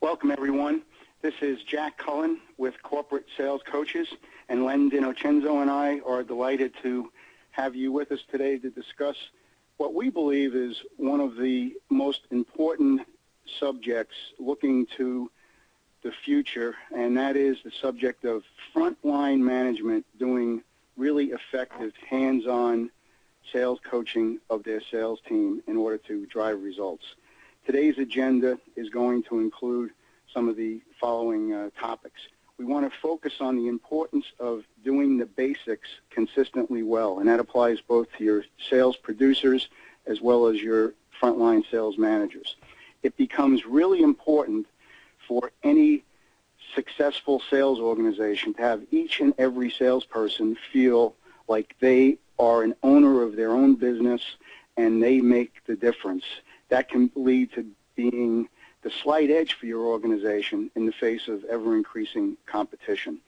Welcome, everyone. This is Jack Cullen with Corporate Sales Coaches, and Len DiNocenzo and I are delighted to have you with us today to discuss what we believe is one of the most important subjects looking to the future, and that is the subject of frontline management doing really effective hands-on sales coaching of their sales team in order to drive results. Today's agenda is going to include some of the following topics. We want to focus on the importance of doing the basics consistently well, and that applies both to your sales producers as well as your frontline sales managers. It becomes really important for any successful sales organization to have each and every salesperson feel like they are an owner of their own business and they make the difference. That can lead to being the slight edge for your organization in the face of ever-increasing competition.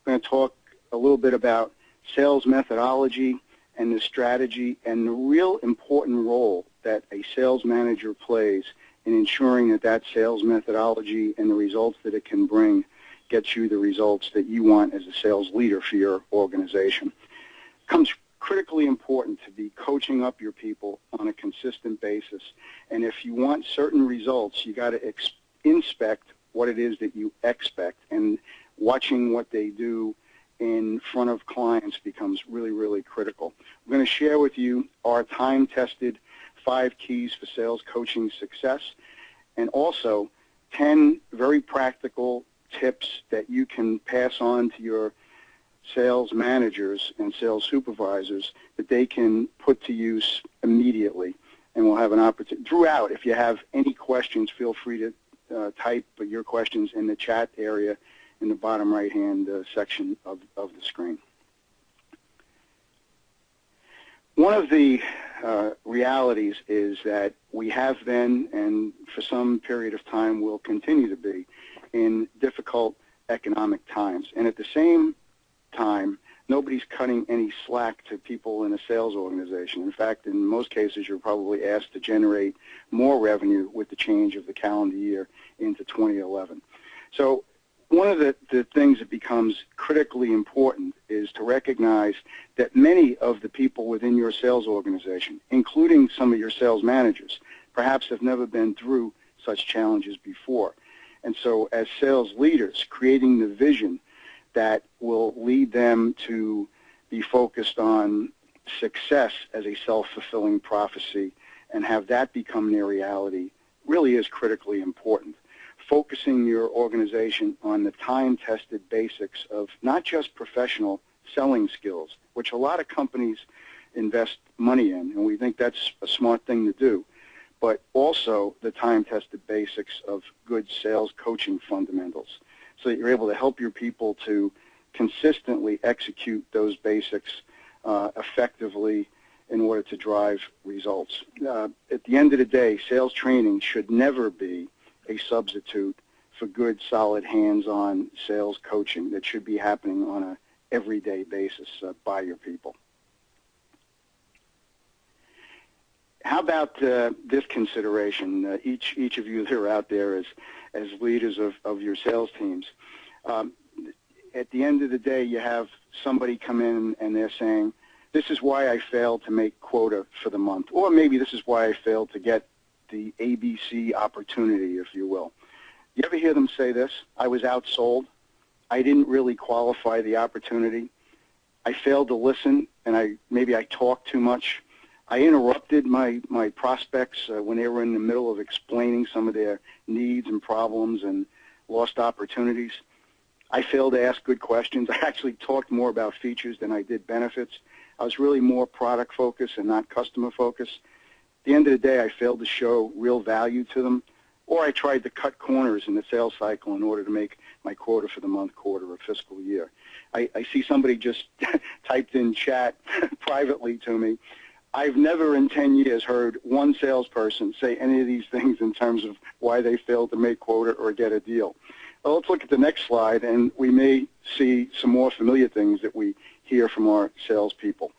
We're going to talk a little bit about sales methodology and the strategy and the real important role that a sales manager plays in ensuring that that sales methodology and the results that it can bring gets you the results that you want as a sales leader for your organization. It becomes critically important to be coaching up your people on a consistent basis. And if you want certain results, you got to inspect what it is that you expect, and watching what they do in front of clients becomes really, really critical. We're going to share with you our time-tested 5 keys for sales coaching success, and also 10 very practical tips that you can pass on to your sales managers and sales supervisors that they can put to use immediately. And we'll have an opportunity throughout. If you have any questions, feel free to type your questions in the chat area in the bottom right-hand section of the screen. One of the realities is that we have been, and for some period of time will continue to be, in difficult economic times. And at the same time, nobody's cutting any slack to people in a sales organization. In fact, in most cases, you're probably asked to generate more revenue with the change of the calendar year into 2011. So one of the things that becomes critically important is to recognize that many of the people within your sales organization, including some of your sales managers, perhaps have never been through such challenges before. And so as sales leaders, creating the vision that will lead them to be focused on success as a self-fulfilling prophecy and have that become their reality really is critically important. Focusing your organization on the time-tested basics of not just professional selling skills, which a lot of companies invest money in, and we think that's a smart thing to do, but also the time-tested basics of good sales coaching fundamentals, so that you're able to help your people to consistently execute those basics effectively in order to drive results. At the end of the day, sales training should never be a substitute for good, solid, hands-on sales coaching that should be happening on an everyday basis by your people. How about this consideration? Each of you that are out there as leaders of your sales teams, at the end of the day, you have somebody come in and they're saying, this is why I failed to make quota for the month, or maybe this is why I failed to get the ABC opportunity, if you will. You ever hear them say this? I was outsold. I didn't really qualify the opportunity. I failed to listen, and maybe I talked too much. I interrupted my prospects when they were in the middle of explaining some of their needs and problems and lost opportunities. I failed to ask good questions. I actually talked more about features than I did benefits. I was really more product focused and not customer focused. At the end of the day, I failed to show real value to them, or I tried to cut corners in the sales cycle in order to make my quota for the month, quarter, or fiscal year. I see somebody just typed in chat privately to me, I've never in 10 years heard one salesperson say any of these things in terms of why they failed to make quota or get a deal. Well, let's look at the next slide, and we may see some more familiar things that we hear from our salespeople,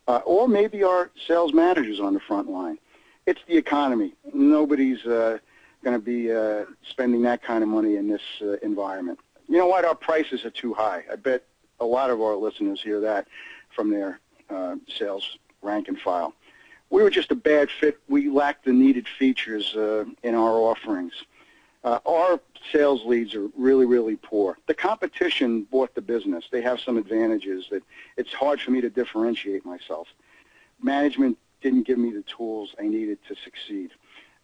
or maybe our sales managers on the front line. It's the economy. Nobody's going to be spending that kind of money in this environment. You know what? Our prices are too high. I bet a lot of our listeners hear that from their sales rank and file. We were just a bad fit. We lacked the needed features in our offerings. Our sales leads are really, really poor. The competition bought the business. They have some advantages that it's hard for me to differentiate myself. Management didn't give me the tools I needed to succeed.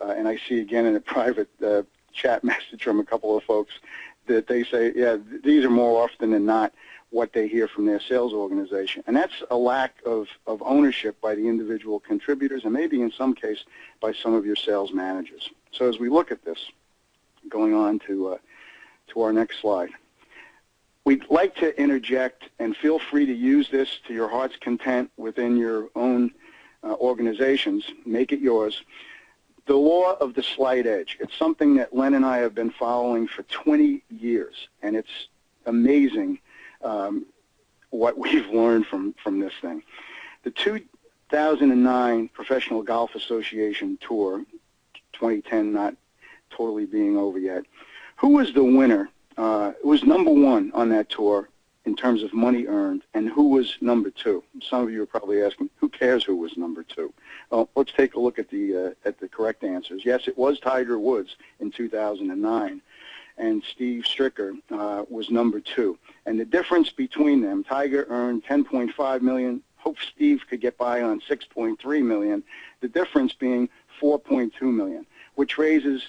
And I see again in a private chat message from a couple of folks that they say, yeah, these are more often than not what they hear from their sales organization. And that's a lack of ownership by the individual contributors and maybe in some case by some of your sales managers. So as we look at this, going on to our next slide, we'd like to interject, and feel free to use this to your heart's content within your own organizations. Make it yours. The law of the slight edge. It's something that Len and I have been following for 20 years, and it's amazing what we've learned from this thing. The 2009 Professional Golf Association Tour, 2010 not totally being over yet. Who was the winner? It was number one on that tour in terms of money earned, and who was number two? Some of you are probably asking, who cares who was number two? Well, let's take a look at the correct answers. Yes, it was Tiger Woods in 2009, and Steve Stricker was number two. And the difference between them, Tiger earned $10.5 million. Hope Steve could get by on $6.3 million. The difference being $4.2 million, which raises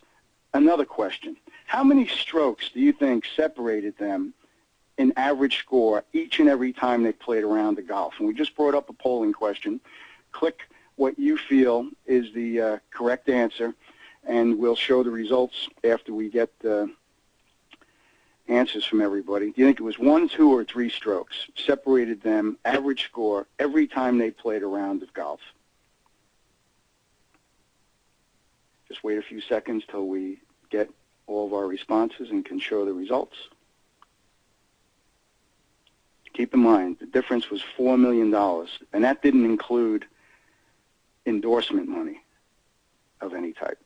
another question. How many strokes do you think separated them in average score each and every time they played around the golf? And we just brought up a polling question. Click what you feel is the correct answer, and we'll show the results after we get answers from everybody. Do you think it was 1, 2, or 3 strokes separated them average score every time they played a round of golf? Just wait a few seconds till we get all of our responses and can show the results. Keep in mind, the difference was $4 million, and that didn't include endorsement money of any type.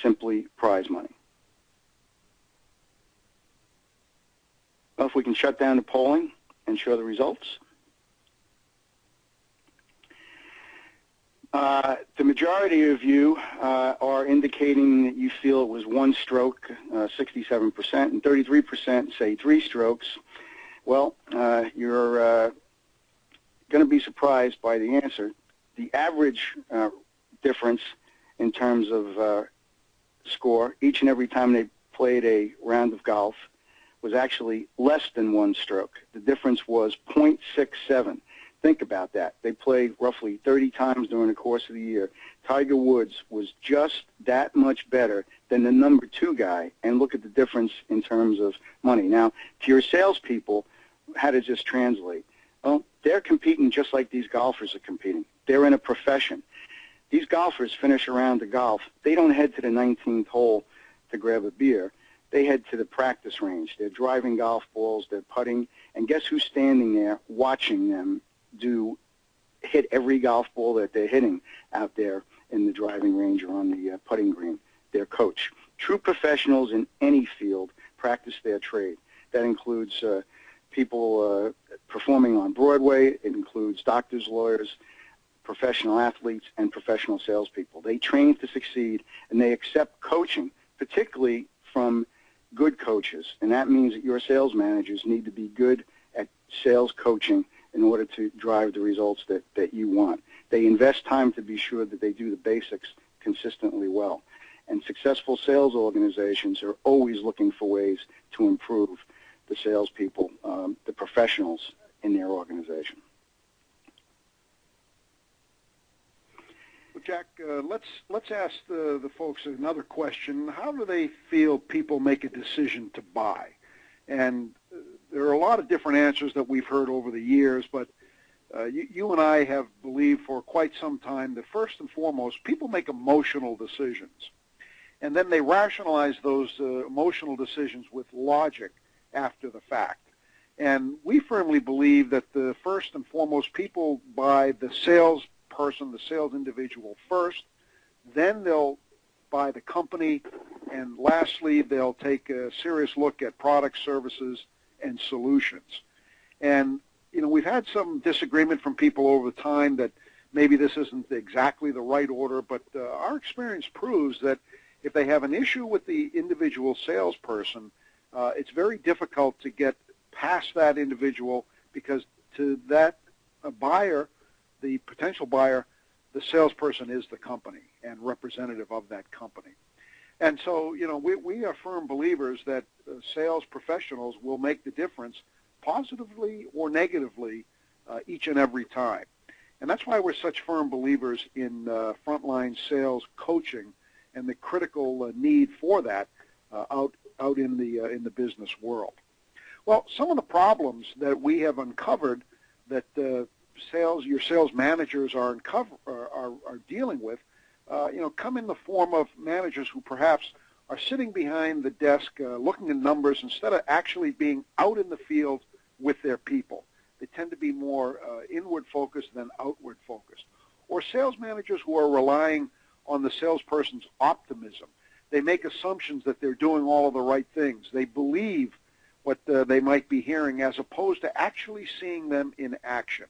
Simply prize money. Well, if we can shut down the polling and show the results. The majority of you are indicating that you feel it was 1 stroke, 67%, and 33% say 3 strokes. Well, you're going to be surprised by the answer. The average difference in terms of score each and every time they played a round of golf was actually less than 1 stroke. The difference was 0.67. Think about that. They played roughly 30 times during the course of the year. Tiger Woods was just that much better than the number 2 guy, and look at the difference in terms of money. Now, to your salespeople, how does this translate? Well, they're competing just like these golfers are competing. They're in a profession. These golfers finish a round of golf. They don't head to the 19th hole to grab a beer. They head to the practice range. They're driving golf balls. They're putting. And guess who's standing there watching them hit every golf ball that they're hitting out there in the driving range or on the putting green? Their coach. True professionals in any field practice their trade. That includes people performing on Broadway. It includes doctors, lawyers, professional athletes, and professional salespeople. They train to succeed, and they accept coaching, particularly from good coaches. And that means that your sales managers need to be good at sales coaching in order to drive the results that you want. They invest time to be sure that they do the basics consistently well. And successful sales organizations are always looking for ways to improve the salespeople, the professionals in their organization. Well, Jack, let's ask the folks another question. How do they feel people make a decision to buy? And there are a lot of different answers that we've heard over the years, but you and I have believed for quite some time that first and foremost, people make emotional decisions. And then they rationalize those emotional decisions with logic after the fact. And we firmly believe that the first and foremost, people buy the salesperson, the sales individual first, then they'll buy by the company, and lastly, they'll take a serious look at products, services, and solutions. And, we've had some disagreement from people over time that maybe this isn't exactly the right order, but our experience proves that if they have an issue with the individual salesperson, it's very difficult to get past that individual, because to that buyer, the potential buyer, the salesperson is the company and representative of that company. And so, we are firm believers that sales professionals will make the difference positively or negatively each and every time. And that's why we're such firm believers in frontline sales coaching and the critical need for that out in the business world. Well, some of the problems that we have uncovered that your sales managers are dealing with, come in the form of managers who perhaps are sitting behind the desk looking at numbers instead of actually being out in the field with their people. They tend to be more inward focused than outward focused. Or sales managers who are relying on the salesperson's optimism. They make assumptions that they're doing all of the right things. They believe what they might be hearing as opposed to actually seeing them in action.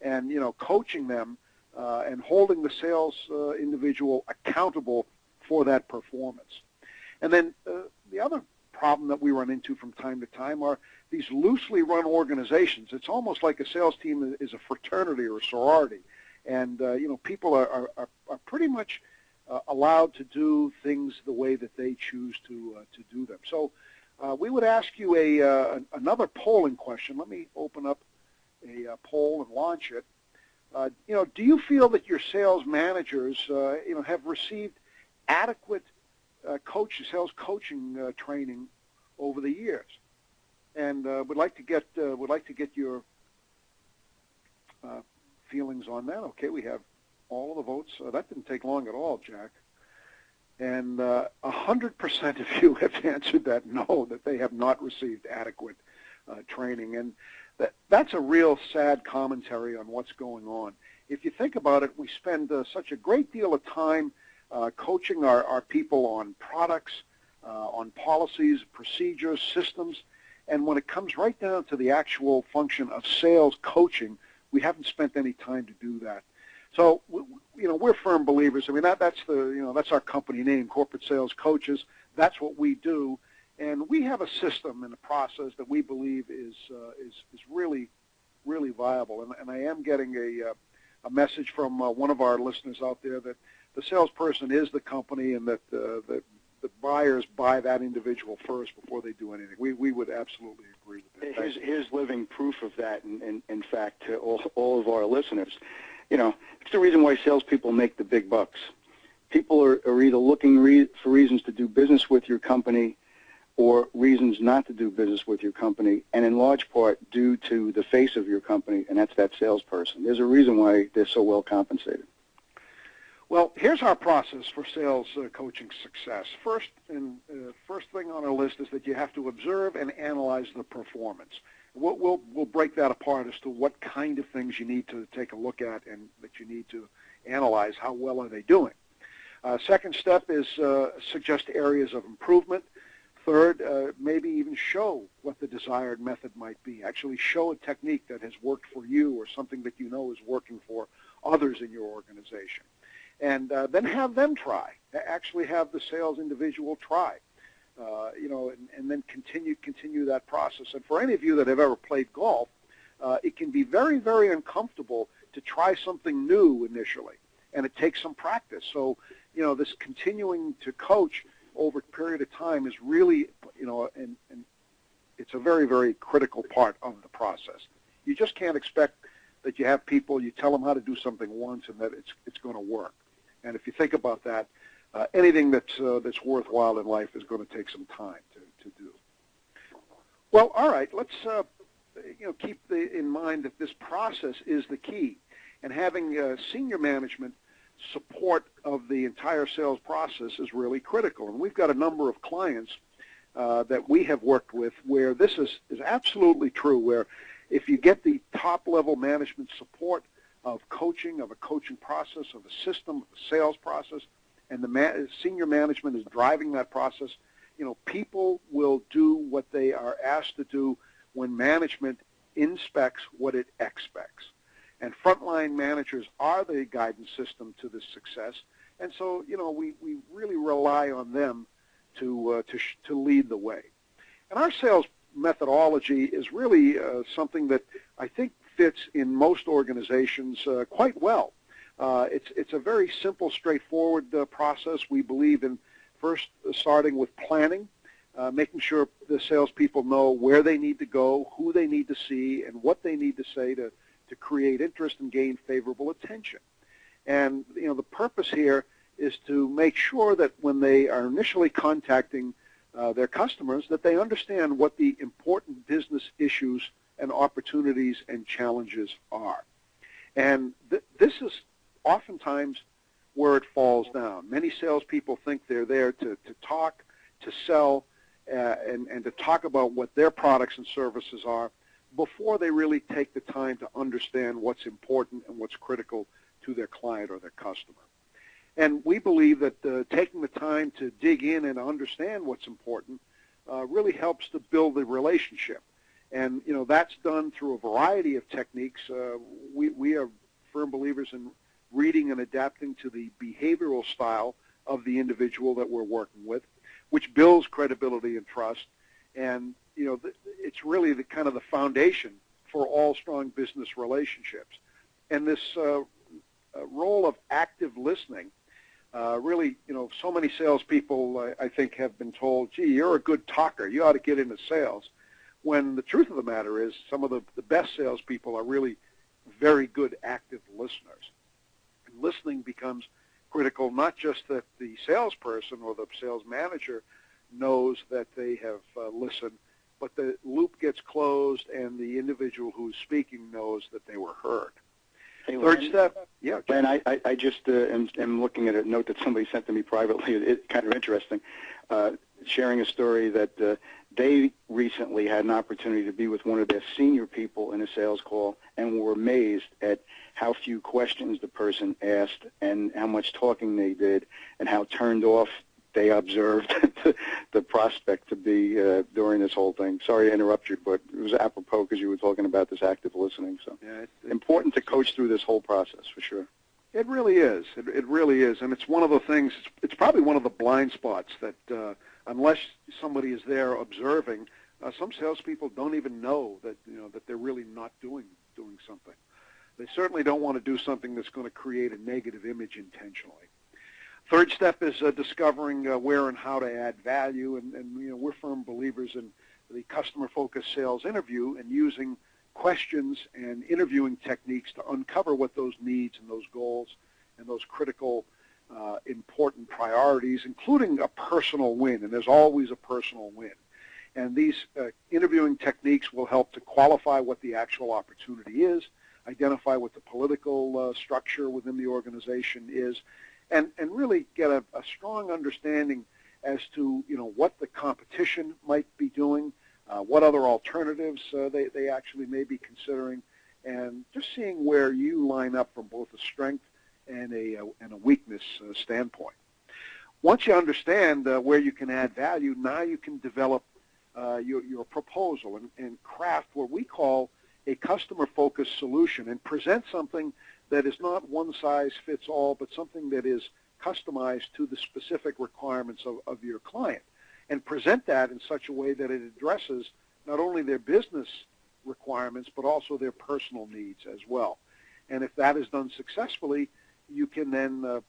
And, coaching them and holding the sales individual accountable for that performance. And then the other problem that we run into from time to time are these loosely run organizations. It's almost like a sales team is a fraternity or a sorority. And, people are pretty much allowed to do things the way that they choose to do them. So we would ask you another polling question. Let me open up a poll and launch it. Do you feel that your sales managers, have received adequate sales coaching training over the years? And would like to get your feelings on that. Okay, we have all of the votes. That didn't take long at all, Jack. And 100% of you have answered that no, that they have not received adequate training. And that's a real sad commentary on what's going on. If you think about it, we spend such a great deal of time coaching our people on products, on policies, procedures, systems, and when it comes right down to the actual function of sales coaching, we haven't spent any time to do that. So, we're firm believers. I mean, that's our company name, Corporate Sales Coaches. That's what we do. And we have a system and a process that we believe is really, really viable. And I am getting a message from one of our listeners out there that the salesperson is the company, and that the buyers buy that individual first before they do anything. We would absolutely agree with that. Here's living proof of that, in fact, to all of our listeners. It's the reason why salespeople make the big bucks. People are either looking for reasons to do business with your company or reasons not to do business with your company, and in large part due to the face of your company, and that's that salesperson. There's a reason why they're so well compensated. Well, here's our process for sales coaching success. First thing on our list is that you have to observe and analyze the performance. We'll break that apart as to what kind of things you need to take a look at and that you need to analyze. How well are they doing? Second step is suggest areas of improvement. Third, maybe even show what the desired method might be. Actually show a technique that has worked for you or something that you know is working for others in your organization. And then have them try. Actually have the sales individual try. And then continue that process. And for any of you that have ever played golf, it can be very, very uncomfortable to try something new initially, and it takes some practice. So, this continuing to coach over a period of time is really, and it's a very, very critical part of the process. You just can't expect that you have people, you tell them how to do something once and that it's going to work. And if you think about that, anything that's worthwhile in life is going to take some time to do. Well, all right, let's keep in mind that this process is the key, and having senior management support of the entire sales process is really critical. And we've got a number of clients that we have worked with where this is absolutely true, where if you get the top-level management support of coaching, of a coaching process, of a system, of a sales process, and the senior management is driving that process, people will do what they are asked to do when management inspects what it expects. And frontline managers are the guidance system to this success. And so, we really rely on them to lead the way. And our sales methodology is really something that I think fits in most organizations quite well. It's a very simple, straightforward process. We believe in first starting with planning, making sure the salespeople know where they need to go, who they need to see, and what they need to say to create interest and gain favorable attention. And the purpose here is to make sure that when they are initially contacting their customers, that they understand what the important business issues and opportunities and challenges are. And this is oftentimes where it falls down. Many salespeople think they're there to talk, to sell, and to talk about what their products and services are before they really take the time to understand what's important and what's critical to their client or their customer. And we believe that taking the time to dig in and understand what's important really helps to build the relationship. And, that's done through a variety of techniques. We are firm believers in reading and adapting to the behavioral style of the individual that we're working with, which builds credibility and trust. And, it's really the kind of the foundation for all strong business relationships. And this role of active listening, really, so many salespeople, I think, have been told, gee, you're a good talker. You ought to get into sales. When the truth of the matter is some of the best salespeople are really very good active listeners. And listening becomes critical, not just that the salesperson or the sales manager knows that they have listened, but the loop gets closed and the individual who's speaking knows that they were heard. Hey, Third step, yeah. Len, I just am looking at a note that somebody sent to me privately. It's kind of interesting, sharing a story that they recently had an opportunity to be with one of their senior people in a sales call and were amazed at how few questions the person asked and how much talking they did and how turned off they observed the prospect to be during this whole thing. Sorry to interrupt you, but it was apropos because you were talking about this active listening. So yeah, it's important to coach through this whole process for sure. It really is. It really is, and it's one of the things. It's probably one of the blind spots that unless somebody is there observing, some salespeople don't even know that that they're really not doing something. They certainly don't want to do something that's going to create a negative image intentionally. Third step is discovering where and how to add value, and we're firm believers in the customer-focused sales interview and using questions and interviewing techniques to uncover what those needs and those goals and those critical, important priorities, including a personal win, and there's always a personal win. And these interviewing techniques will help to qualify what the actual opportunity is, identify what the political structure within the organization is, and really get a strong understanding as to what the competition might be doing, what other alternatives they actually may be considering, and just seeing where you line up from both a strength and a weakness standpoint. Once you understand where you can add value, now you can develop your proposal and craft what we call a customer-focused solution and present something that is not one size fits all, but something that is customized to the specific requirements of your client, and present that in such a way that it addresses not only their business requirements, but also their personal needs as well. And if that is done successfully, you can then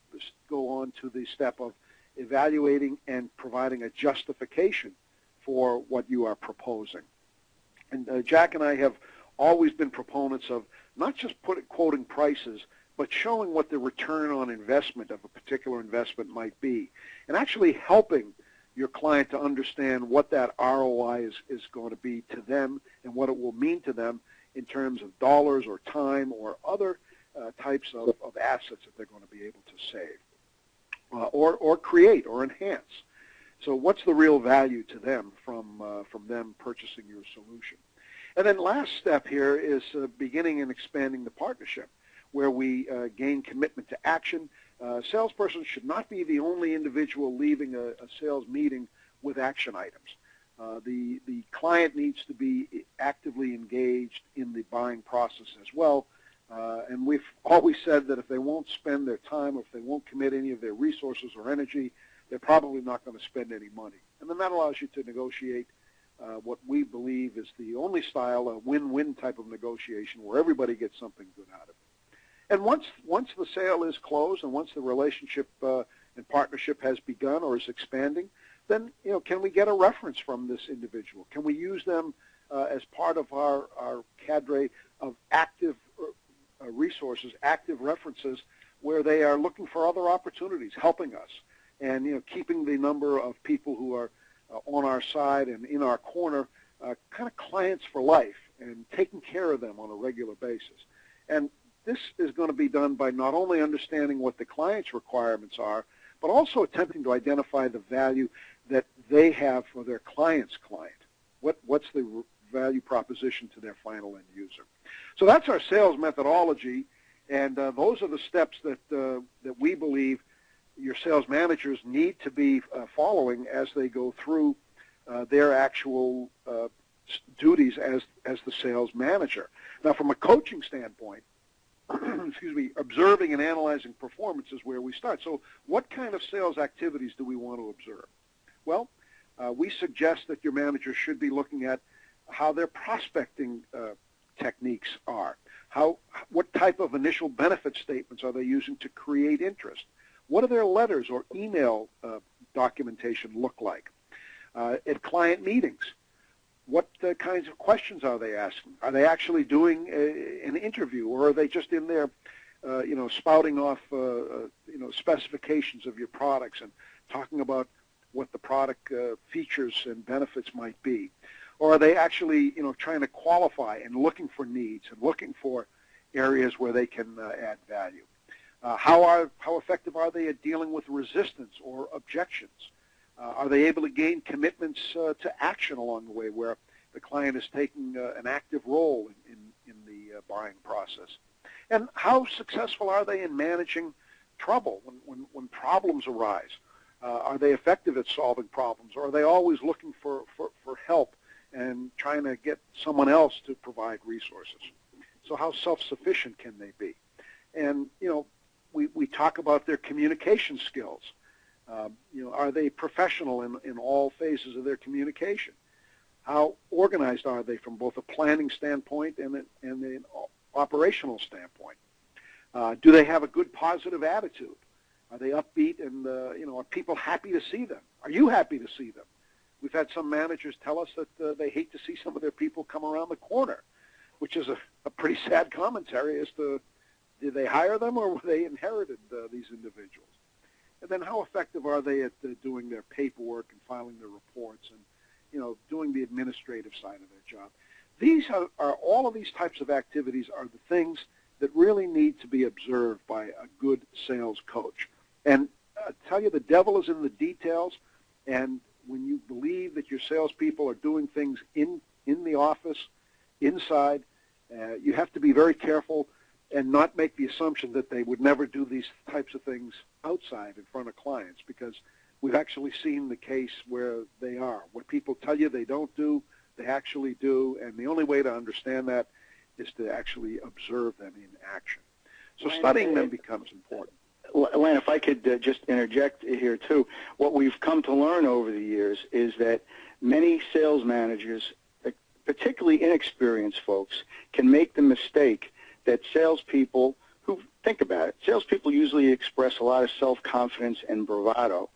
go on to the step of evaluating and providing a justification for what you are proposing. And Jack and I have always been proponents of not just quoting prices, but showing what the return on investment of a particular investment might be, and actually helping your client to understand what that ROI is going to be to them and what it will mean to them in terms of dollars or time or other types of assets that they're going to be able to save or create or enhance. So what's the real value to them from them purchasing your solution? And then last step here is beginning and expanding the partnership, where we gain commitment to action, Salesperson should not be the only individual leaving a sales meeting with action items. The client needs to be actively engaged in the buying process as well. And we've always said that if they won't spend their time or if they won't commit any of their resources or energy, they're probably not going to spend any money. And then that allows you to negotiate what we believe is the only style, a win-win type of negotiation where everybody gets something good out of it. And once the sale is closed and once the relationship and partnership has begun or is expanding, then can we get a reference from this individual? Can we use them as part of our cadre of active resources, active references, where they are looking for other opportunities, helping us, and keeping the number of people who are on our side and in our corner kind of clients for life and taking care of them on a regular basis. And this is going to be done by not only understanding what the client's requirements are, but also attempting to identify the value that they have for their client's client. What's the value proposition to their final end user? So that's our sales methodology, and those are the steps that we believe your sales managers need to be following as they go through their actual duties as the sales manager. Now, from a coaching standpoint, excuse me, observing and analyzing performance is where we start. So what kind of sales activities do we want to observe? Well, we suggest that your manager should be looking at how their prospecting techniques are. What type of initial benefit statements are they using to create interest? What do their letters or email documentation look like? At client meetings, what kinds of questions are they asking? Are they actually doing an interview, or are they just in there, spouting off, specifications of your products and talking about what the product features and benefits might be? Or are they actually, trying to qualify and looking for needs and looking for areas where they can add value? How effective are they at dealing with resistance or objections? Are they able to gain commitments to action along the way where the client is taking an active role in the buying process? And how successful are they in managing trouble when problems arise? Are they effective at solving problems, or are they always looking for help and trying to get someone else to provide resources? So how self-sufficient can they be? And, we talk about their communication skills. Are they professional in all phases of their communication? How organized are they from both a planning standpoint and an operational standpoint? Do they have a good positive attitude? Are they upbeat and, are people happy to see them? Are you happy to see them? We've had some managers tell us that they hate to see some of their people come around the corner, which is a pretty sad commentary as to did they hire them or were they inherited these individuals? And then how effective are they at doing their paperwork and filing their reports and, doing the administrative side of their job? These are all of these types of activities are the things that really need to be observed by a good sales coach. And I tell you, the devil is in the details, and when you believe that your salespeople are doing things in the office, inside, you have to be very careful and not make the assumption that they would never do these types of things outside in front of clients, because we've actually seen the case where they are. What people tell you they don't do, they actually do, and the only way to understand that is to actually observe them in action. So studying them becomes important. Len, if I could just interject here too, what we've come to learn over the years is that many sales managers, particularly inexperienced folks, can make the mistake that salespeople who, think about it, salespeople usually express a lot of self-confidence and bravado,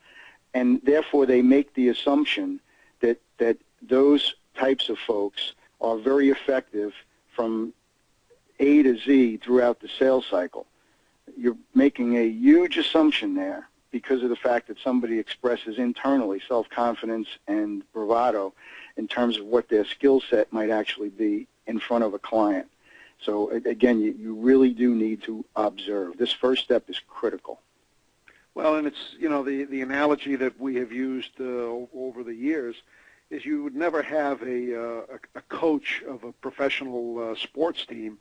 and therefore they make the assumption that those types of folks are very effective from A to Z throughout the sales cycle. You're making a huge assumption there because of the fact that somebody expresses internally self-confidence and bravado in terms of what their skill set might actually be in front of a client. So again, you really do need to observe. This first step is critical. Well, and it's, the analogy that we have used over the years is you would never have a coach of a professional sports team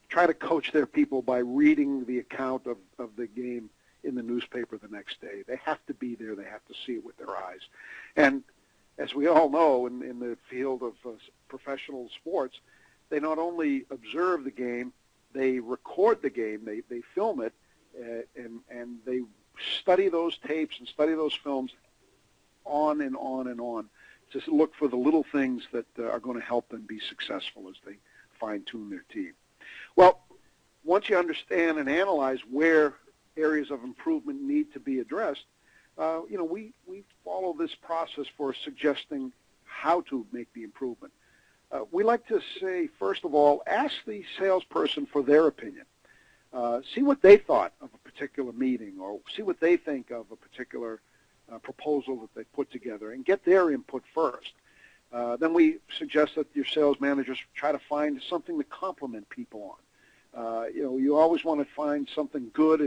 try to coach their people by reading the account of the game in the newspaper the next day. They have to be there. They have to see it with their eyes. And as we all know, in the field of professional sports, they not only observe the game, they record the game, they film it, and they study those tapes and study those films on and on and on to look for the little things that are going to help them be successful as they fine-tune their team. Well, once you understand and analyze where areas of improvement need to be addressed, we follow this process for suggesting how to make the improvement. We like to say, first of all, ask the salesperson for their opinion. See what they thought of a particular meeting, or see what they think of a particular proposal that they put together, and get their input first. Then we suggest that your sales managers try to find something to compliment people on. You always want to find something good,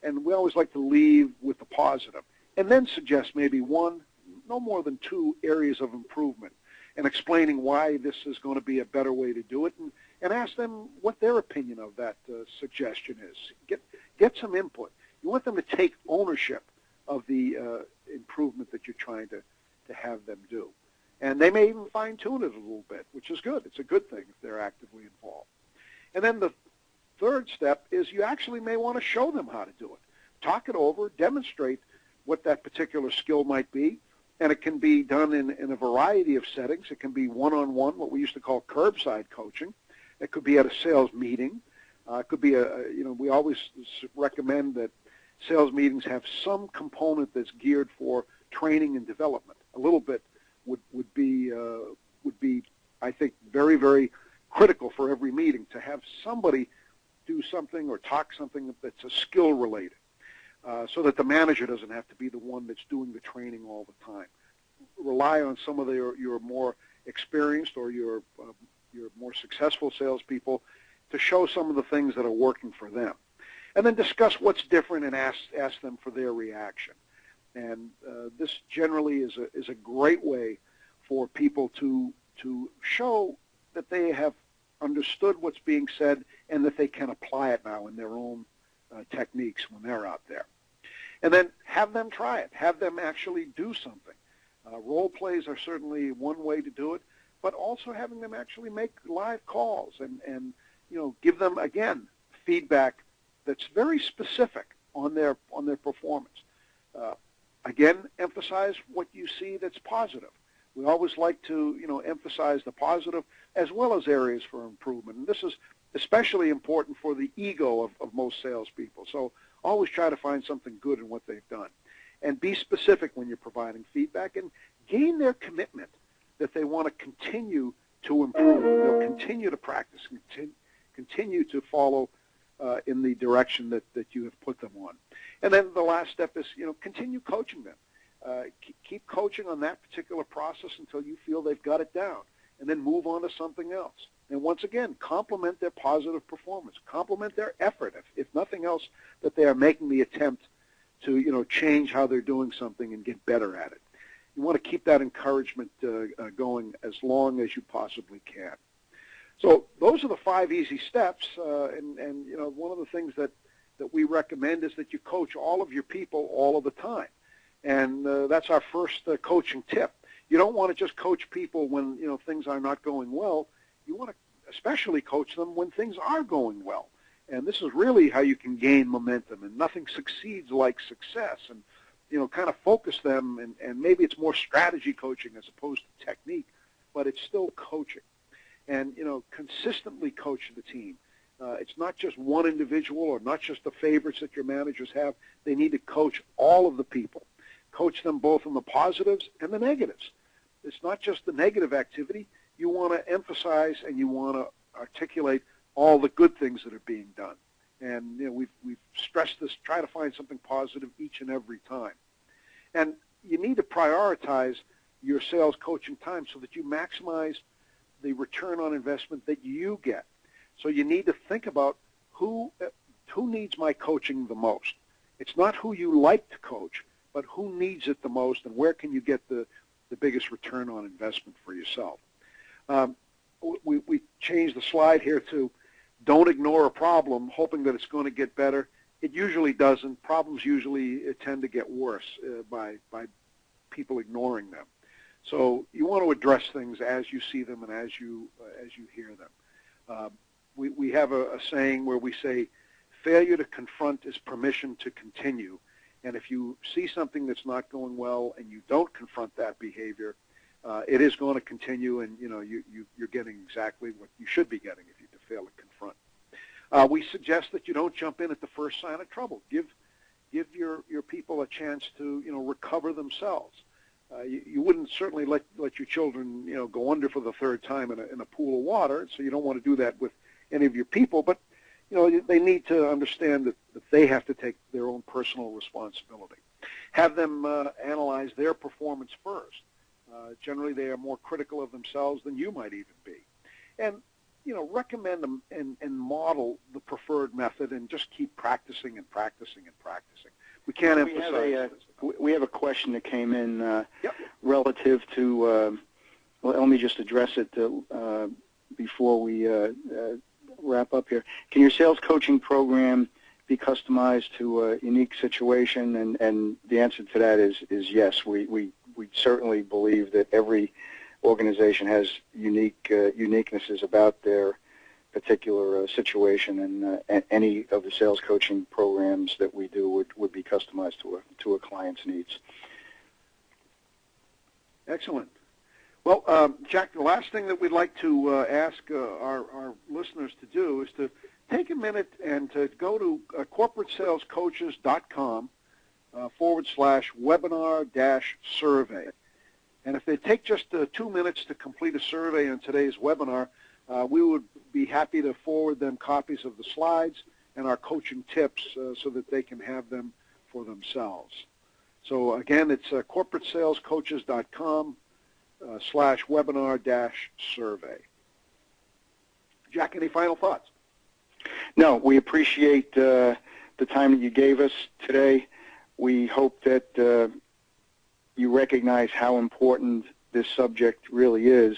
and we always like to leave with the positive. And then suggest maybe one, no more than two areas of improvement, and explaining why this is going to be a better way to do it, and ask them what their opinion of that suggestion is. Get some input. You want them to take ownership of the improvement that you're trying to have them do. And they may even fine-tune it a little bit, which is good. It's a good thing if they're actively involved. And then the third step is you actually may want to show them how to do it. Talk it over, demonstrate what that particular skill might be, and it can be done in a variety of settings. It can be one-on-one, what we used to call curbside coaching. It could be at a sales meeting. It could be we always recommend that sales meetings have some component that's geared for training and development. A little bit would be I think very, very critical for every meeting to have somebody do something or talk something that's a skill related, so that the manager doesn't have to be the one that's doing the training all the time. Rely on some of your more experienced or your more successful salespeople to show some of the things that are working for them, and then discuss what's different and ask them for their reaction. And this generally is a great way for people to show that they have understood what's being said and that they can apply it now in their own techniques when they're out there. And then have them try it. Have them actually do something. Role plays are certainly one way to do it, but also having them actually make live calls and give them, again, feedback that's very specific on their performance. Again, emphasize what you see that's positive. We always like to, emphasize the positive as well as areas for improvement. And this is especially important for the ego of most salespeople. So always try to find something good in what they've done. And be specific when you're providing feedback, and gain their commitment that they want to continue to improve. They'll continue to practice, continue to follow in the direction that you have put them on. And then the last step is, continue coaching them. Keep coaching on that particular process until you feel they've got it down, and then move on to something else. And once again, compliment their positive performance. Compliment their effort, if nothing else, that they are making the attempt to, change how they're doing something and get better at it. You want to keep that encouragement going as long as you possibly can. So those are the 5 easy steps, and one of the things that we recommend is that you coach all of your people all of the time. And that's our first coaching tip. You don't want to just coach people when things are not going well. You want to especially coach them when things are going well. And this is really how you can gain momentum. And nothing succeeds like success. And kind of focus them. And maybe it's more strategy coaching as opposed to technique, but it's still coaching. And consistently coach the team. It's not just one individual or not just the favorites that your managers have. They need to coach all of the people. Coach them both in the positives and the negatives. It's not just the negative activity. You want to emphasize and you want to articulate all the good things that are being done. And we've stressed this, try to find something positive each and every time. And you need to prioritize your sales coaching time so that you maximize the return on investment that you get. So you need to think about who needs my coaching the most. It's not who you like to coach, but who needs it the most, and where can you get the biggest return on investment for yourself. We changed the slide here to don't ignore a problem hoping that it's going to get better. it usually doesn't. Problems usually tend to get worse by people ignoring them. So you want to address things as you see them and as you hear them. We have a saying where we say, failure to confront is permission to continue. And if you see something that's not going well and you don't confront that behavior, it is going to continue, and you're getting exactly what you should be getting if you fail to confront. We suggest that you don't jump in at the first sign of trouble. Give your people a chance to recover themselves. You wouldn't certainly let your children go under for the third time in a pool of water, so you don't want to do that with any of your people. But they need to understand that they have to take their own personal responsibility. Have them analyze their performance first. Generally, they are more critical of themselves than you might even be. And recommend them and model the preferred method, and just keep practicing and practicing and practicing. We can't emphasize this. We have a question that came in Yep. relative to, let me just address it before we wrap up here. Can your sales coaching program be customized to a unique situation? And the answer to that is yes. We certainly believe that every organization has uniquenesses about their particular situation, and any of the sales coaching programs that we do would be customized to a client's needs. Excellent. Well, Jack, the last thing that we'd like to ask our listeners to do is to take a minute and to go to corporatesalescoaches.com /webinar-survey. And if they take just 2 minutes to complete a survey on today's webinar, we would be happy to forward them copies of the slides and our coaching tips so that they can have them for themselves. So again, it's corporatesalescoaches.com /webinar-survey. Jack, any final thoughts? No, we appreciate the time that you gave us today. We hope that you recognize how important this subject really is,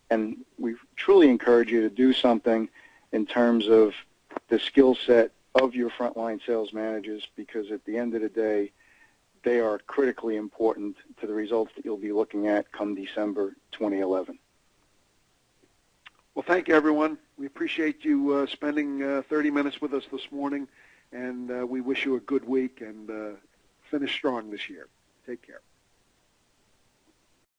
and we truly encourage you to do something in terms of the skill set of your frontline sales managers, because at the end of the day, they are critically important to the results that you'll be looking at come December 2011. Well, thank you, everyone. We appreciate you spending 30 minutes with us this morning, and we wish you a good week and finish strong this year. Take care.